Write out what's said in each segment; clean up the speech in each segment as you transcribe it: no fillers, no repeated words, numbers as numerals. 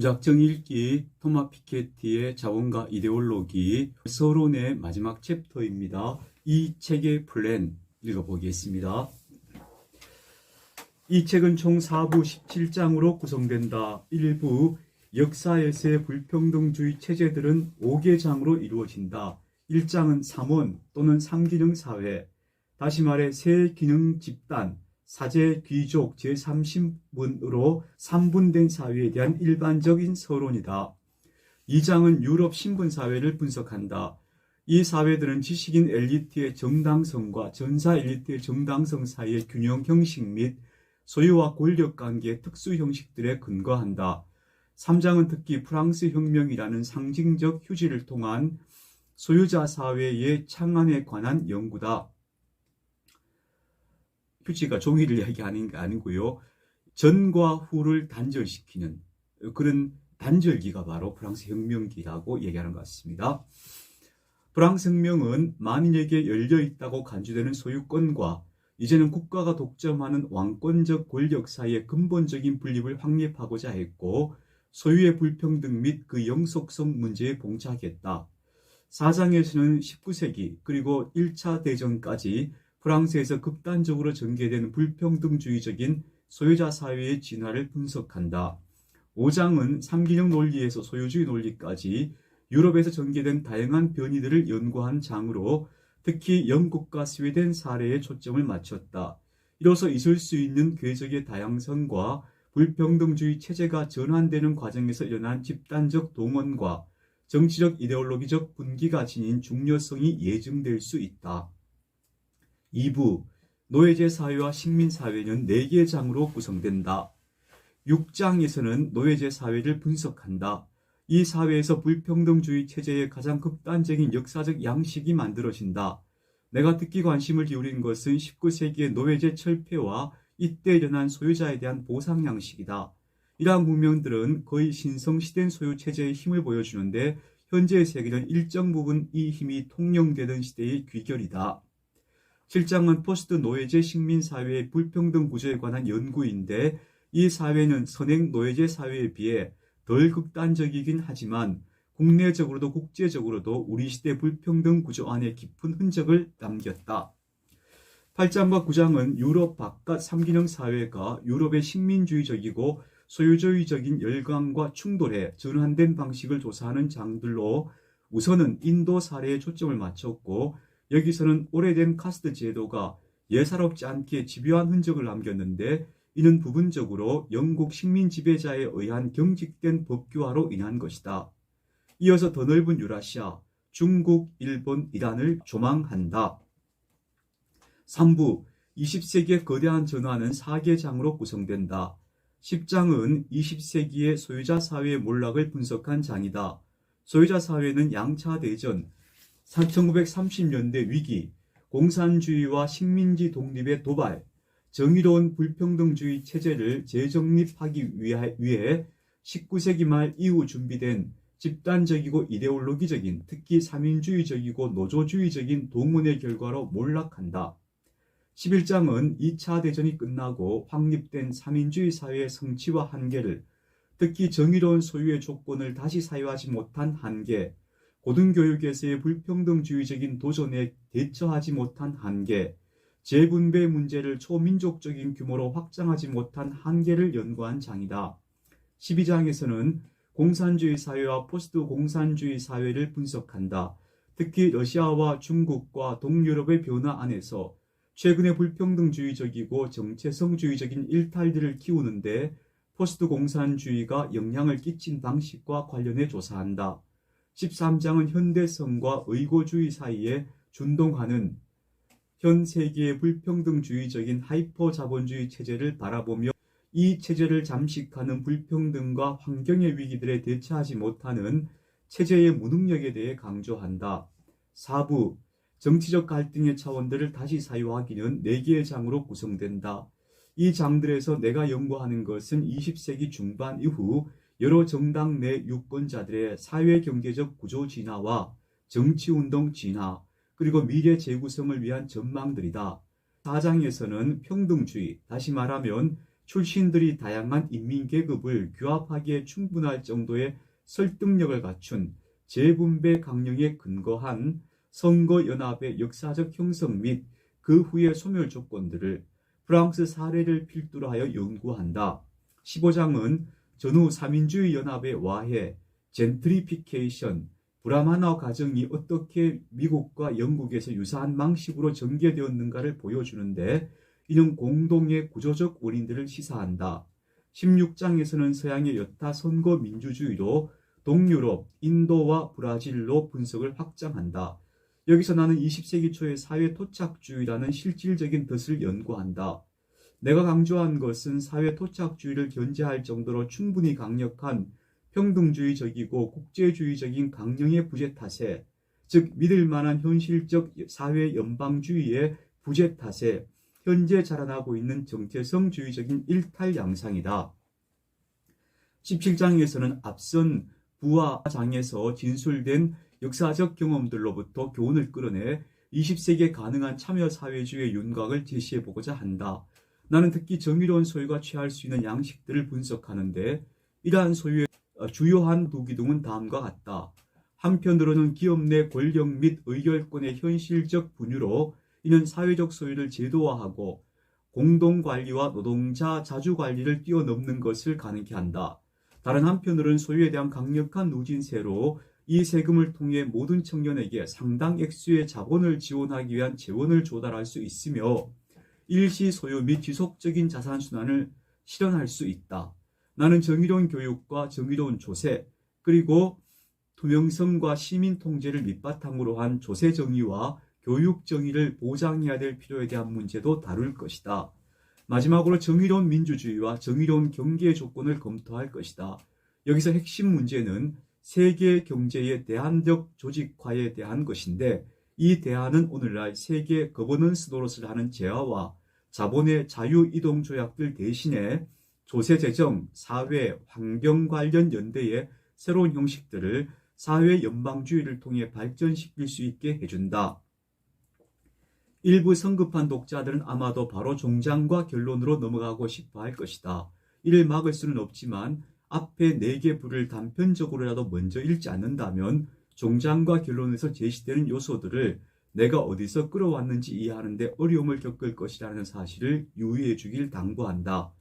무작정 읽기 토마 피케티의 자본과 이데올로기 서론의 마지막 챕터입니다. 이 책의 플랜 읽어보겠습니다. 이 책은 총 4부 17장으로 구성된다. 1부 역사에서의 불평등주의 체제들은 5개 장으로 이루어진다. 1장은 3원 또는 3기능 사회, 다시 말해 세기능 집단, 사제 귀족 제3신분으로 3분된 사회에 대한 일반적인 서론이다. 2장은 유럽 신분사회를 분석한다. 이 사회들은 지식인 엘리트의 정당성과 전사 엘리트의 정당성 사이의 균형 형식 및 소유와 권력관계의 특수 형식들에 근거한다. 3장은 특히 프랑스 혁명이라는 상징적 휴지를 통한 소유자 사회의 창안에 관한 연구다. 휴지가 종이를 이야기하는 게 아니고요. 전과 후를 단절시키는 그런 단절기가 바로 프랑스 혁명기라고 얘기하는 것 같습니다. 프랑스 혁명은 만인에게 열려있다고 간주되는 소유권과 이제는 국가가 독점하는 왕권적 권력 사이의 근본적인 분립을 확립하고자 했고, 소유의 불평등 및 그 영속성 문제에 봉착했다. 4장에서는 19세기 그리고 1차 대전까지 프랑스에서 극단적으로 전개된 불평등주의적인 소유자 사회의 진화를 분석한다. 5장은 3기능 논리에서 소유주의 논리까지 유럽에서 전개된 다양한 변이들을 연구한 장으로 특히 영국과 스웨덴 사례에 초점을 맞췄다. 이로써 있을 수 있는 궤적의 다양성과 불평등주의 체제가 전환되는 과정에서 일어난 집단적 동원과 정치적 이데올로기적 분기가 지닌 중요성이 예증될 수 있다. 2부 노예제 사회와 식민사회는 4개의 장으로 구성된다. 6장에서는 노예제 사회를 분석한다. 이 사회에서 불평등주의 체제의 가장 극단적인 역사적 양식이 만들어진다. 내가 특히 관심을 기울인 것은 19세기의 노예제 철폐와 이때 일어난 소유자에 대한 보상 양식이다. 이러한 문명들은 거의 신성시된 소유체제의 힘을 보여주는데 현재의 세계는 일정 부분 이 힘이 통용되던 시대의 귀결이다. 7장은 포스트 노예제 식민사회의 불평등 구조에 관한 연구인데 이 사회는 선행 노예제 사회에 비해 덜 극단적이긴 하지만 국내적으로도 국제적으로도 우리 시대 불평등 구조 안에 깊은 흔적을 남겼다. 8장과 9장은 유럽 바깥 3기능 사회가 유럽의 식민주의적이고 소유주의적인 열강과 충돌해 전환된 방식을 조사하는 장들로 우선은 인도 사례에 초점을 맞췄고 여기서는 오래된 카스트 제도가 예사롭지 않게 집요한 흔적을 남겼는데 이는 부분적으로 영국 식민 지배자에 의한 경직된 법규화로 인한 것이다. 이어서 더 넓은 유라시아, 중국, 일본, 이란을 조망한다. 3부 20세기의 거대한 전환은 4개 장으로 구성된다. 10장은 20세기의 소유자 사회의 몰락을 분석한 장이다. 소유자 사회는 양차 대전, 1930년대 위기, 공산주의와 식민지 독립의 도발, 정의로운 불평등주의 체제를 재정립하기 위해 19세기 말 이후 준비된 집단적이고 이데올로기적인, 특히 삼인주의적이고 노조주의적인 동원의 결과로 몰락한다. 11장은 2차 대전이 끝나고 확립된 삼인주의 사회의 성취와 한계를, 특히 정의로운 소유의 조건을 다시 사유하지 못한 한계, 고등교육에서의 불평등주의적인 도전에 대처하지 못한 한계, 재분배 문제를 초민족적인 규모로 확장하지 못한 한계를 연구한 장이다. 12장에서는 공산주의 사회와 포스트 공산주의 사회를 분석한다. 특히 러시아와 중국과 동유럽의 변화 안에서 최근의 불평등주의적이고 정체성주의적인 일탈들을 키우는데 포스트 공산주의가 영향을 끼친 방식과 관련해 조사한다. 13장은 현대성과 의고주의 사이에 준동하는 현 세계의 불평등주의적인 하이퍼 자본주의 체제를 바라보며 이 체제를 잠식하는 불평등과 환경의 위기들에 대처하지 못하는 체제의 무능력에 대해 강조한다. 4부 정치적 갈등의 차원들을 다시 사유하기는 4개의 장으로 구성된다. 이 장들에서 내가 연구하는 것은 20세기 중반 이후 여러 정당 내 유권자들의 사회경제적 구조 진화와 정치운동 진화, 그리고 미래 재구성을 위한 전망들이다. 4장에서는 평등주의, 다시 말하면 출신들이 다양한 인민계급을 규합하기에 충분할 정도의 설득력을 갖춘 재분배 강령에 근거한 선거연합의 역사적 형성 및 그 후의 소멸 조건들을 프랑스 사례를 필두로 하여 연구한다. 15장은 전후 3인주의 연합의 와해, 젠트리피케이션, 브라만화 과정이 어떻게 미국과 영국에서 유사한 방식으로 전개되었는가를 보여주는데 이는 공동의 구조적 원인들을 시사한다. 16장에서는 서양의 여타 선거 민주주의로 동유럽, 인도와 브라질로 분석을 확장한다. 여기서 나는 20세기 초의 사회 토착주의라는 실질적인 뜻을 연구한다. 내가 강조한 것은 사회 토착주의를 견제할 정도로 충분히 강력한 평등주의적이고 국제주의적인 강령의 부재 탓에, 즉 믿을 만한 현실적 사회 연방주의의 부재 탓에 현재 자라나고 있는 정체성주의적인 일탈 양상이다. 17장에서는 앞선 부하장에서 진술된 역사적 경험들로부터 교훈을 끌어내 20세기에 가능한 참여사회주의의 윤곽을 제시해보고자 한다. 나는 특히 정의로운 소유가 취할 수 있는 양식들을 분석하는데 이러한 소유의 주요한 두 기둥은 다음과 같다. 한편으로는 기업 내 권력 및 의결권의 현실적 분유로 이는 사회적 소유를 제도화하고 공동관리와 노동자 자주관리를 뛰어넘는 것을 가능케 한다. 다른 한편으로는 소유에 대한 강력한 누진세로 이 세금을 통해 모든 청년에게 상당 액수의 자본을 지원하기 위한 재원을 조달할 수 있으며 일시 소유 및 지속적인 자산 순환을 실현할 수 있다. 나는 정의로운 교육과 정의로운 조세, 그리고 투명성과 시민 통제를 밑바탕으로 한 조세 정의와 교육 정의를 보장해야 될 필요에 대한 문제도 다룰 것이다. 마지막으로 정의로운 민주주의와 정의로운 경계 조건을 검토할 것이다. 여기서 핵심 문제는 세계 경제의 대안적 조직화에 대한 것인데 이 대안은 오늘날 세계 거버넌스 노릇을 하는 재화와 자본의 자유이동 조약들 대신에 조세재정, 사회, 환경 관련 연대의 새로운 형식들을 사회 연방주의를 통해 발전시킬 수 있게 해준다. 일부 성급한 독자들은 아마도 바로 종장과 결론으로 넘어가고 싶어 할 것이다. 이를 막을 수는 없지만 앞에 4개 부를 단편적으로라도 먼저 읽지 않는다면 종장과 결론에서 제시되는 요소들을 내가 어디서 끌어왔는지 이해하는 데 어려움을 겪을 것이라는 사실을 유의해 주길 당부한다.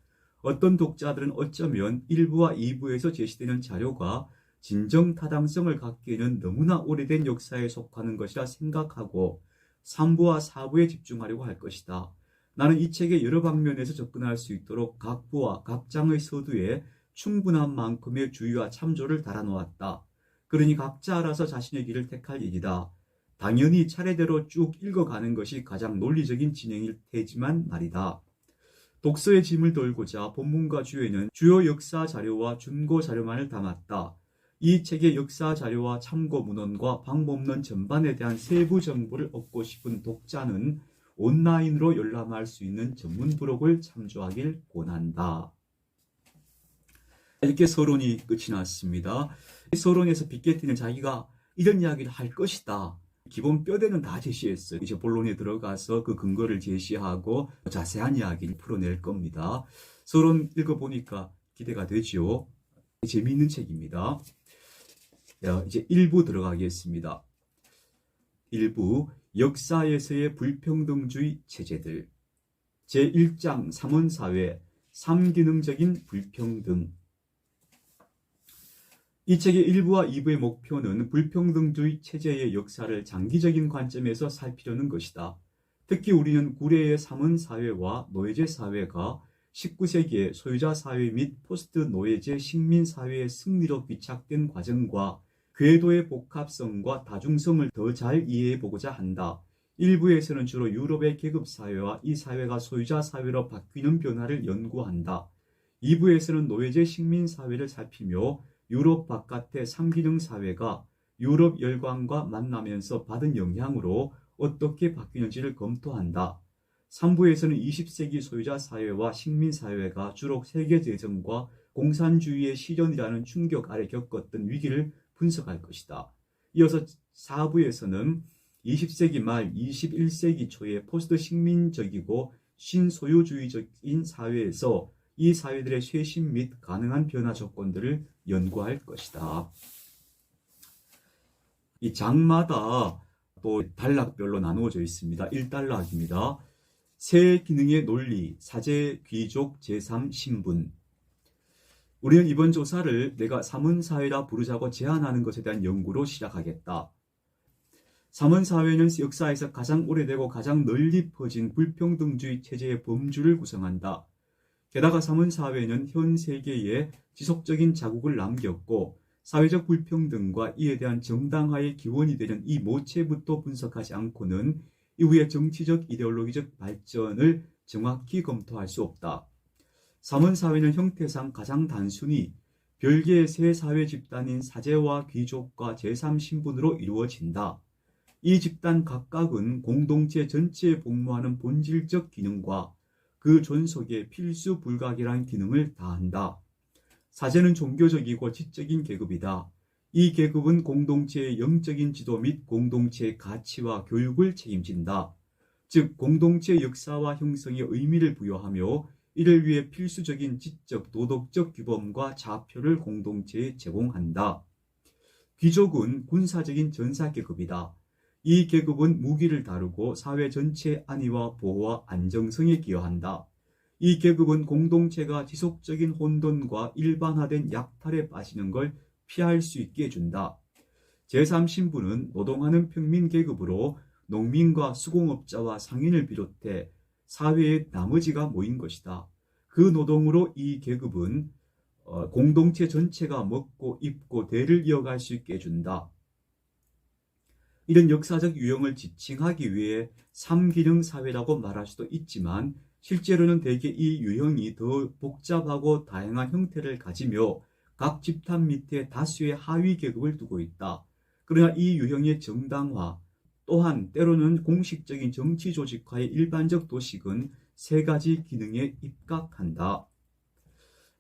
어떤 독자들은 어쩌면 1부와 2부에서 제시되는 자료가 진정 타당성을 갖기에는 너무나 오래된 역사에 속하는 것이라 생각하고 3부와 4부에 집중하려고 할 것이다. 나는 이 책의 여러 방면에서 접근할 수 있도록 각 부와 각 장의 서두에 충분한 만큼의 주의와 참조를 달아놓았다. 그러니 각자 알아서 자신의 길을 택할 일이다. 당연히 차례대로 쭉 읽어가는 것이 가장 논리적인 진행일 테지만 말이다. 독서의 짐을 덜고자 본문과 주에는 주요 역사 자료와 준고 자료만을 담았다. 이 책의 역사 자료와 참고 문헌과 방법론 전반에 대한 세부 정보를 얻고 싶은 독자는 온라인으로 열람할 수 있는 전문 브록을 참조하길 권한다. 이렇게 서론이 끝이 났습니다. 이 서론에서 빅게티는 자기가 이런 이야기를 할 것이다. 기본 뼈대는 다 제시했어요. 이제 본론에 들어가서 그 근거를 제시하고 자세한 이야기를 풀어낼 겁니다. 서론 읽어보니까 기대가 되죠. 재미있는 책입니다. 이제 1부 들어가겠습니다. 1부 역사에서의 불평등주의 체제들 제1장 3원사회 3기능적인 불평등. 이 책의 1부와 2부의 목표는 불평등주의 체제의 역사를 장기적인 관점에서 살피려는 것이다. 특히 우리는 구례의 3원 사회와 노예제 사회가 19세기의 소유자 사회 및 포스트 노예제 식민 사회의 승리로 비착된 과정과 궤도의 복합성과 다중성을 더 잘 이해해 보고자 한다. 1부에서는 주로 유럽의 계급 사회와 이 사회가 소유자 사회로 바뀌는 변화를 연구한다. 2부에서는 노예제 식민 사회를 살피며 유럽 바깥의 3기능 사회가 유럽 열강과 만나면서 받은 영향으로 어떻게 바뀌는지를 검토한다. 3부에서는 20세기 소유자 사회와 식민 사회가 주로 세계대전과 공산주의의 실현이라는 충격 아래 겪었던 위기를 분석할 것이다. 이어서 4부에서는 20세기 말 21세기 초의 포스트 식민적이고 신소유주의적인 사회에서 이 사회들의 쇄신 및 가능한 변화 조건들을 연구할 것이다. 이 장마다 또 단락별로 나누어져 있습니다. 1단락입니다. 세 기능의 논리, 사제, 귀족, 제3, 신분. 우리는 이번 조사를 내가 삼원사회라 부르자고 제안하는 것에 대한 연구로 시작하겠다. 삼원사회는 역사에서 가장 오래되고 가장 널리 퍼진 불평등주의 체제의 범주를 구성한다. 게다가 삼원사회는 현 세계에 지속적인 자국을 남겼고 사회적 불평등과 이에 대한 정당화의 기원이 되는 이 모체부터 분석하지 않고는 이후의 정치적 이데올로기적 발전을 정확히 검토할 수 없다. 삼원사회는 형태상 가장 단순히 별개의 세 사회 집단인 사제와 귀족과 제3신분으로 이루어진다. 이 집단 각각은 공동체 전체에 복무하는 본질적 기능과 그 존속에 필수 불가결한 기능을 다한다. 사제는 종교적이고 지적인 계급이다. 이 계급은 공동체의 영적인 지도 및 공동체의 가치와 교육을 책임진다. 즉 공동체의 역사와 형성에 의미를 부여하며 이를 위해 필수적인 지적, 도덕적 규범과 좌표를 공동체에 제공한다. 귀족은 군사적인 전사계급이다. 이 계급은 무기를 다루고 사회 전체의 안위와 보호와 안정성에 기여한다. 이 계급은 공동체가 지속적인 혼돈과 일반화된 약탈에 빠지는 걸 피할 수 있게 해준다. 제3신분은 노동하는 평민계급으로 농민과 수공업자와 상인을 비롯해 사회의 나머지가 모인 것이다. 그 노동으로 이 계급은 공동체 전체가 먹고 입고 대를 이어갈 수 있게 해준다. 이런 역사적 유형을 지칭하기 위해 3기능 사회라고 말할 수도 있지만 실제로는 대개 이 유형이 더 복잡하고 다양한 형태를 가지며 각 집단 밑에 다수의 하위 계급을 두고 있다. 그러나 이 유형의 정당화 또한 때로는 공식적인 정치 조직화의 일반적 도식은 세 가지 기능에 입각한다.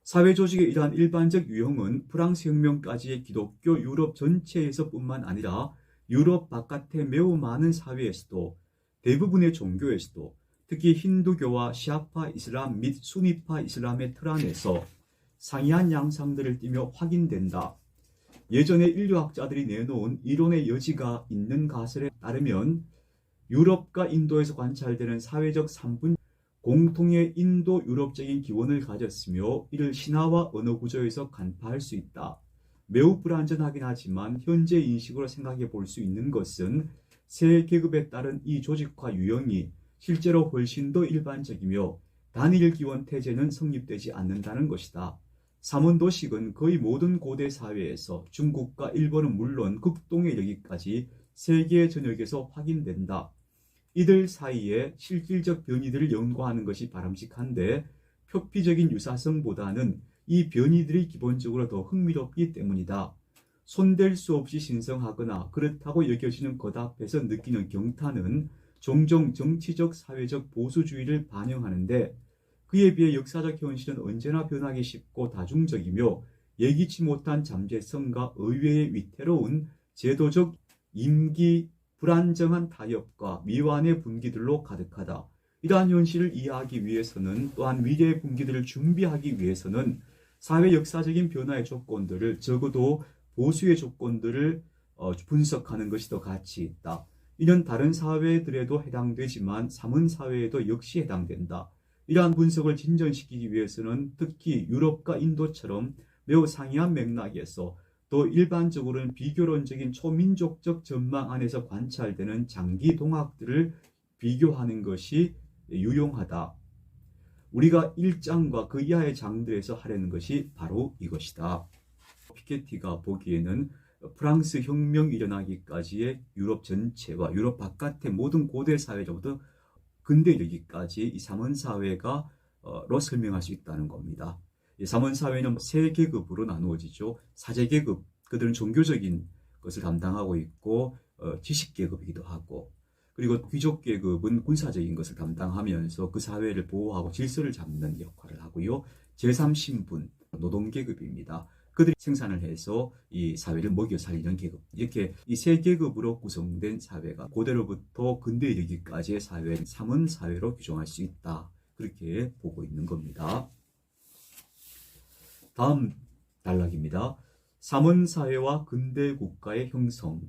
사회 조직의 이러한 일반적 유형은 프랑스 혁명까지의 기독교 유럽 전체에서뿐만 아니라 유럽 바깥의 매우 많은 사회에서도 대부분의 종교에서도 특히 힌두교와 시아파 이슬람 및 수니파 이슬람의 틀 안에서 상이한 양상들을 띠며 확인된다. 예전에 인류학자들이 내놓은 이론의 여지가 있는 가설에 따르면 유럽과 인도에서 관찰되는 사회적 3분 공통의 인도 유럽적인 기원을 가졌으며 이를 신화와 언어 구조에서 간파할 수 있다. 매우 불완전하긴 하지만 현재 인식으로 생각해 볼 수 있는 것은 세 계급에 따른 이 조직화 유형이 실제로 훨씬 더 일반적이며 단일 기원 태제는 성립되지 않는다는 것이다. 삼원도식은 거의 모든 고대 사회에서 중국과 일본은 물론 극동에 이르기까지 세계 전역에서 확인된다. 이들 사이에 실질적 변이들을 연구하는 것이 바람직한데 표피적인 유사성보다는 이 변이들이 기본적으로 더 흥미롭기 때문이다. 손댈 수 없이 신성하거나 그렇다고 여겨지는 것 앞에서 느끼는 경탄은 종종 정치적 사회적 보수주의를 반영하는데 그에 비해 역사적 현실은 언제나 변하기 쉽고 다중적이며 예기치 못한 잠재성과 의외의 위태로운 제도적 임기 불안정한 타협과 미완의 분기들로 가득하다. 이러한 현실을 이해하기 위해서는 또한 미래의 분기들을 준비하기 위해서는 사회 역사적인 변화의 조건들을 적어도 보수의 조건들을 분석하는 것이 더 가치 있다. 이는 다른 사회들에도 해당되지만 삼원사회에도 역시 해당된다. 이러한 분석을 진전시키기 위해서는 특히 유럽과 인도처럼 매우 상이한 맥락에서 또 일반적으로는 비교론적인 초민족적 전망 안에서 관찰되는 장기 동학들을 비교하는 것이 유용하다. 우리가 1장과 그 이하의 장들에서 하려는 것이 바로 이것이다. 피케티가 보기에는 프랑스 혁명이 일어나기까지의 유럽 전체와 유럽 바깥의 모든 고대 사회로부터 근대 이르기까지 이 삼원사회가 로 설명할 수 있다는 겁니다. 이 삼원사회는 세 계급으로 나누어지죠. 사제계급, 그들은 종교적인 것을 담당하고 있고 지식계급이기도 하고, 그리고 귀족계급은 군사적인 것을 담당하면서 그 사회를 보호하고 질서를 잡는 역할을 하고요. 제3신분, 노동계급입니다. 그들이 생산을 해서 이 사회를 먹여 살리는 계급. 이렇게 이 세 계급으로 구성된 사회가 고대로부터 근대에 이르기까지의 사회는 삼원사회로 규정할 수 있다. 그렇게 보고 있는 겁니다. 다음 단락입니다. 삼원사회와 근대국가의 형성.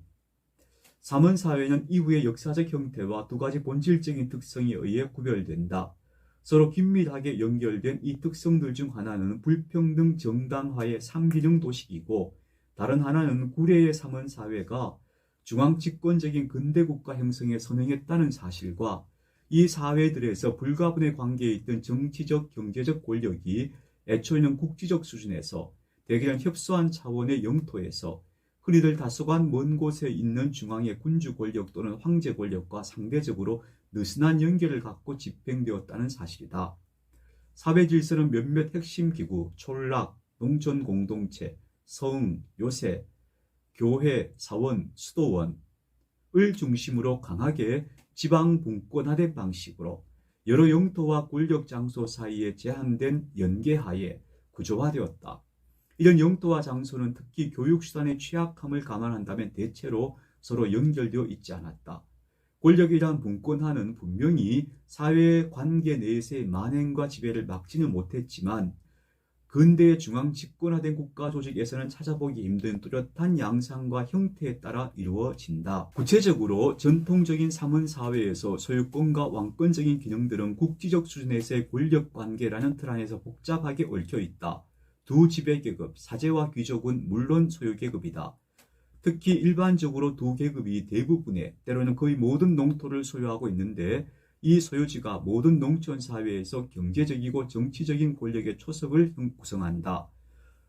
삼원사회는 이후의 역사적 형태와 두 가지 본질적인 특성에 의해 구별된다. 서로 긴밀하게 연결된 이 특성들 중 하나는 불평등 정당화의 삼기능 도식이고, 다른 하나는 구례의 삼원사회가 중앙집권적인 근대국가 형성에 선행했다는 사실과 이 사회들에서 불가분의 관계에 있던 정치적, 경제적 권력이 애초에는 국지적 수준에서 대개는 협소한 차원의 영토에서 흔히들 다소간 먼 곳에 있는 중앙의 군주 권력 또는 황제 권력과 상대적으로 느슨한 연결을 갖고 집행되었다는 사실이다. 사회 질서는 몇몇 핵심 기구, 촌락, 농촌 공동체, 성, 요새, 교회, 사원, 수도원을 중심으로 강하게 지방 분권화된 방식으로 여러 영토와 권력 장소 사이에 제한된 연계하에 구조화되었다. 이런 영토와 장소는 특히 교육수단의 취약함을 감안한다면 대체로 서로 연결되어 있지 않았다. 권력이란 분권화는 분명히 사회관계 내에서의 만행과 지배를 막지는 못했지만 근대의 중앙 집권화된 국가 조직에서는 찾아보기 힘든 뚜렷한 양상과 형태에 따라 이루어진다. 구체적으로 전통적인 삼원사회에서 소유권과 왕권적인 기능들은 국지적 수준에서의 권력관계라는 틀 안에서 복잡하게 얽혀있다. 두 지배계급, 사제와 귀족은 물론 소유계급이다. 특히 일반적으로 두 계급이 대부분의, 때로는 거의 모든 농토를 소유하고 있는데 이 소유지가 모든 농촌사회에서 경제적이고 정치적인 권력의 초석을 구성한다.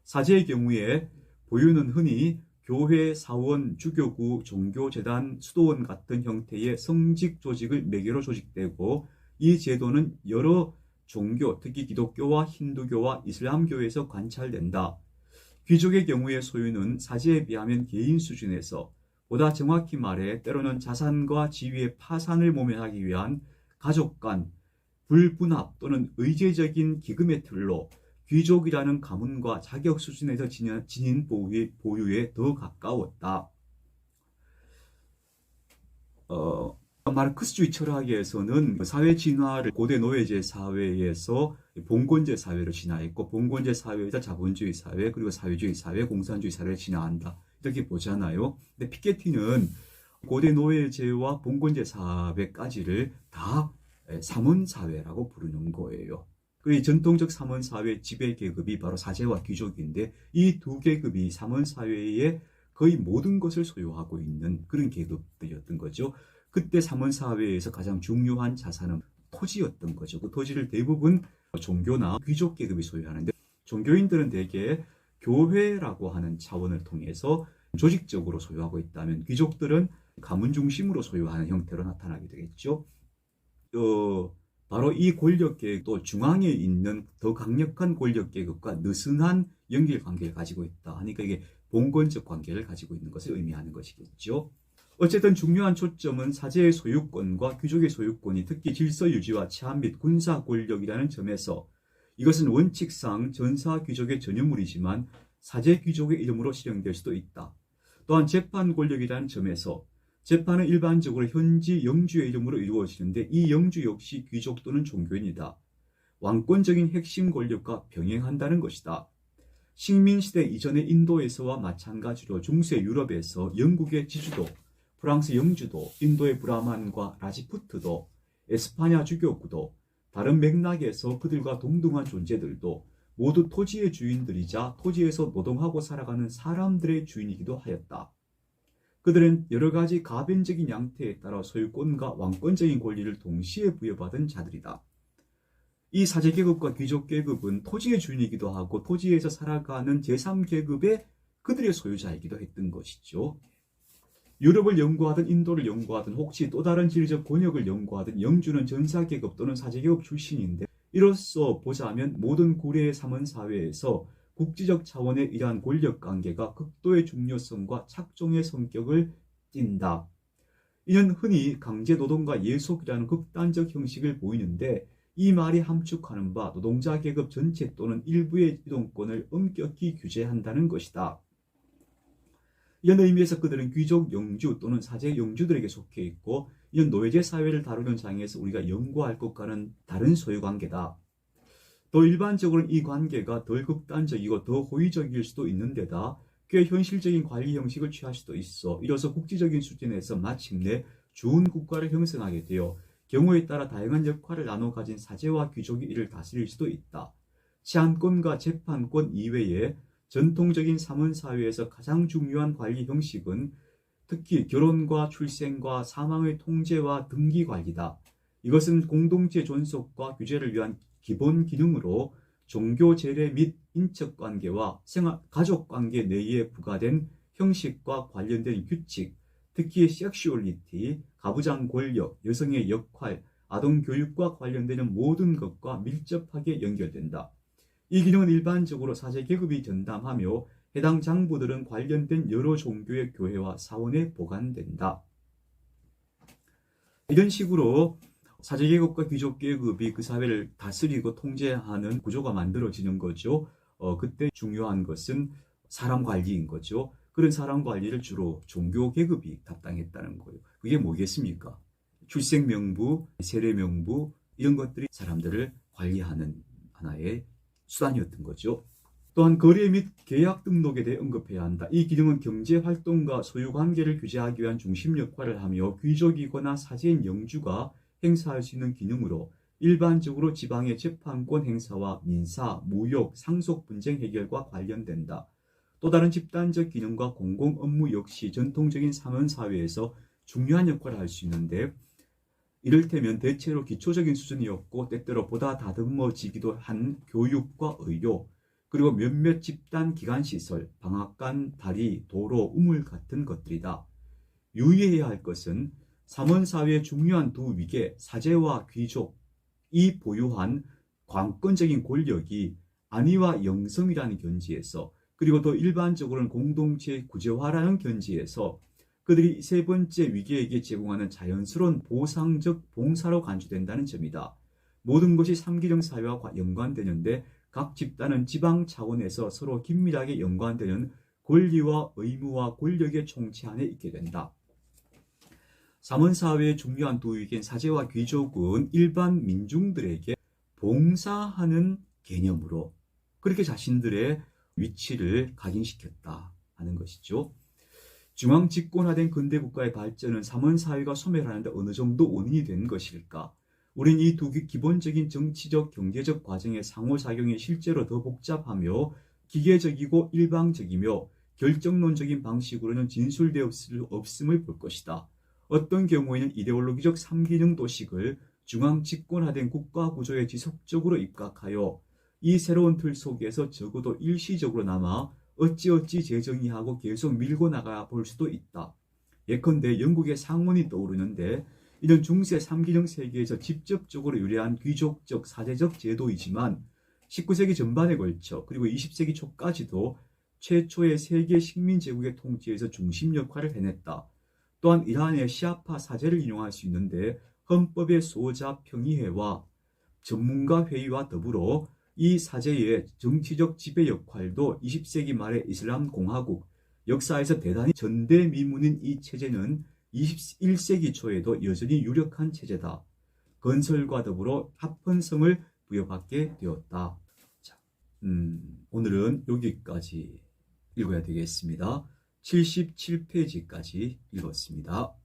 사제의 경우에 보유는 흔히 교회, 사원, 주교구, 종교재단, 수도원 같은 형태의 성직 조직을 매개로 조직되고 이 제도는 여러 종교, 특히 기독교와 힌두교와 이슬람교에서 관찰된다. 귀족의 경우의 소유는 사제에 비하면 개인 수준에서, 보다 정확히 말해 때로는 자산과 지위의 파산을 모면하기 위한 가족 간 불분합 또는 의제적인 기금의 틀로 귀족이라는 가문과 자격 수준에서 지닌 보유에 더 가까웠다. 마르크스주의 철학에서는 사회 진화를 고대 노예제 사회에서 봉건제 사회로 진화했고, 봉건제 사회에서 자본주의 사회, 그리고 사회주의 사회, 공산주의 사회를 진화한다, 이렇게 보잖아요. 근데 피케티는 고대 노예제와 봉건제 사회까지를 다 삼원사회라고 부르는 거예요. 그 전통적 삼원사회 지배계급이 바로 사제와 귀족인데 이 두 계급이 삼원사회의 거의 모든 것을 소유하고 있는 그런 계급들이었던 거죠. 그때 삼원사회에서 가장 중요한 자산은 토지였던 거죠. 그 토지를 대부분 종교나 귀족 계급이 소유하는데, 종교인들은 대개 교회라고 하는 차원을 통해서 조직적으로 소유하고 있다면 귀족들은 가문 중심으로 소유하는 형태로 나타나게 되겠죠. 바로 이 권력계획도 중앙에 있는 더 강력한 권력계급과 느슨한 연결관계를 가지고 있다 하니까 이게 봉건적 관계를 가지고 있는 것을 의미하는 것이겠죠. 어쨌든 중요한 초점은 사제의 소유권과 귀족의 소유권이 특히 질서 유지와 치안 및 군사 권력이라는 점에서, 이것은 원칙상 전사 귀족의 전유물이지만 사제 귀족의 이름으로 실행될 수도 있다. 또한 재판 권력이라는 점에서 재판은 일반적으로 현지 영주의 이름으로 이루어지는데 이 영주 역시 귀족 또는 종교인이다. 왕권적인 핵심 권력과 병행한다는 것이다. 식민시대 이전의 인도에서와 마찬가지로 중세 유럽에서 영국의 지주도, 프랑스 영주도, 인도의 브라만과 라지푸트도, 에스파냐 주교구도, 다른 맥락에서 그들과 동등한 존재들도 모두 토지의 주인들이자 토지에서 노동하고 살아가는 사람들의 주인이기도 하였다. 그들은 여러 가지 가변적인 양태에 따라 소유권과 왕권적인 권리를 동시에 부여받은 자들이다. 이 사제계급과 귀족계급은 토지의 주인이기도 하고 토지에서 살아가는 제3계급의 그들의 소유자이기도 했던 것이죠. 유럽을 연구하든 인도를 연구하든 혹시 또 다른 지리적 권역을 연구하든 영주는 전사계급 또는 사제계급 출신인데, 이로써 보자면 모든 구례의 삼원사회에서 국지적 차원의 이러한 권력관계가 극도의 중요성과 착종의 성격을 띈다. 이는 흔히 강제노동과 예속이라는 극단적 형식을 보이는데 이 말이 함축하는 바 노동자 계급 전체 또는 일부의 이동권을 엄격히 규제한다는 것이다. 이런 의미에서 그들은 귀족 영주 또는 사제 영주들에게 속해 있고, 이런 노예제 사회를 다루는 장에서 우리가 연구할 것과는 다른 소유관계다. 또 일반적으로는 이 관계가 덜 극단적이고 더 호의적일 수도 있는데다 꽤 현실적인 관리 형식을 취할 수도 있어 이로써 국제적인 수준에서 마침내 좋은 국가를 형성하게 되어 경우에 따라 다양한 역할을 나눠 가진 사제와 귀족이 이를 다스릴 수도 있다. 치안권과 재판권 이외에 전통적인 사문사회에서 가장 중요한 관리 형식은 특히 결혼과 출생과 사망의 통제와 등기 관리다. 이것은 공동체 존속과 규제를 위한 기본 기능으로 종교 제례 및 인척관계와 가족관계 내에 부과된 형식과 관련된 규칙, 특히 섹슈얼리티, 가부장 권력, 여성의 역할, 아동 교육과 관련되는 모든 것과 밀접하게 연결된다. 이 기능은 일반적으로 사제 계급이 전담하며 해당 장부들은 관련된 여러 종교의 교회와 사원에 보관된다. 이런 식으로 사제계급과 귀족계급이 그 사회를 다스리고 통제하는 구조가 만들어지는 거죠. 그때 중요한 것은 사람 관리인 거죠. 그런 사람 관리를 주로 종교계급이 담당했다는 거예요. 그게 뭐겠습니까? 출생명부, 세례명부 이런 것들이 사람들을 관리하는 하나의 수단이었던 거죠. 또한 거래 및 계약 등록에 대해 언급해야 한다. 이 기능은 경제활동과 소유관계를 규제하기 위한 중심 역할을 하며 귀족이거나 사제인 영주가 행사할 수 있는 기능으로 일반적으로 지방의 재판권 행사와 민사, 무역, 상속 분쟁 해결과 관련된다. 또 다른 집단적 기능과 공공 업무 역시 전통적인 사문사회에서 중요한 역할을 할 수 있는데 이를테면 대체로 기초적인 수준이었고 때때로 보다 다듬어지기도 한 교육과 의료, 그리고 몇몇 집단 기관시설, 방앗간, 다리, 도로, 우물 같은 것들이다. 유의해야 할 것은 사문사회의 중요한 두 위계, 사제와 귀족이 보유한 관건적인 권력이 안위와 영성이라는 견지에서 그리고 또 일반적으로는 공동체의 구제화라는 견지에서 그들이 세 번째 위계에게 제공하는 자연스러운 보상적 봉사로 간주된다는 점이다. 모든 것이 삼기령 사회와 연관되는데 각 집단은 지방 차원에서 서로 긴밀하게 연관되는 권리와 의무와 권력의 총체 안에 있게 된다. 사문사회의 중요한 두 위계인 사제와 귀족은 일반 민중들에게 봉사하는 개념으로 그렇게 자신들의 위치를 각인시켰다 하는 것이죠. 중앙 집권화된 근대 국가의 발전은 사문사회가 소멸하는데 어느 정도 원인이 된 것일까? 우린 이 두 기본적인 정치적, 경제적 과정의 상호작용이 실제로 더 복잡하며 기계적이고 일방적이며 결정론적인 방식으로는 진술되어 수 없음을 볼 것이다. 어떤 경우에는 이데올로기적 삼기능 도식을 중앙 집권화된 국가 구조에 지속적으로 입각하여 이 새로운 틀 속에서 적어도 일시적으로나마 어찌어찌 재정의하고 계속 밀고 나가 볼 수도 있다. 예컨대 영국의 상원이 떠오르는데 이는 중세 삼기령 세계에서 직접적으로 유래한 귀족적 사제적 제도이지만 19세기 전반에 걸쳐 그리고 20세기 초까지도 최초의 세계 식민 제국의 통치에서 중심 역할을 해냈다. 또한 이란의 시아파 사제를 인용할 수 있는데 헌법의 소자 평의회와 전문가 회의와 더불어 이 사제의 정치적 지배 역할도 20세기 말의 이슬람 공화국 역사에서 대단히 전대미문인 이 체제는 21세기 초에도 여전히 유력한 체제다. 건설과 더불어 합헌성을 부여받게 되었다. 자, 오늘은 여기까지 읽어야 되겠습니다. 77페이지까지 읽었습니다.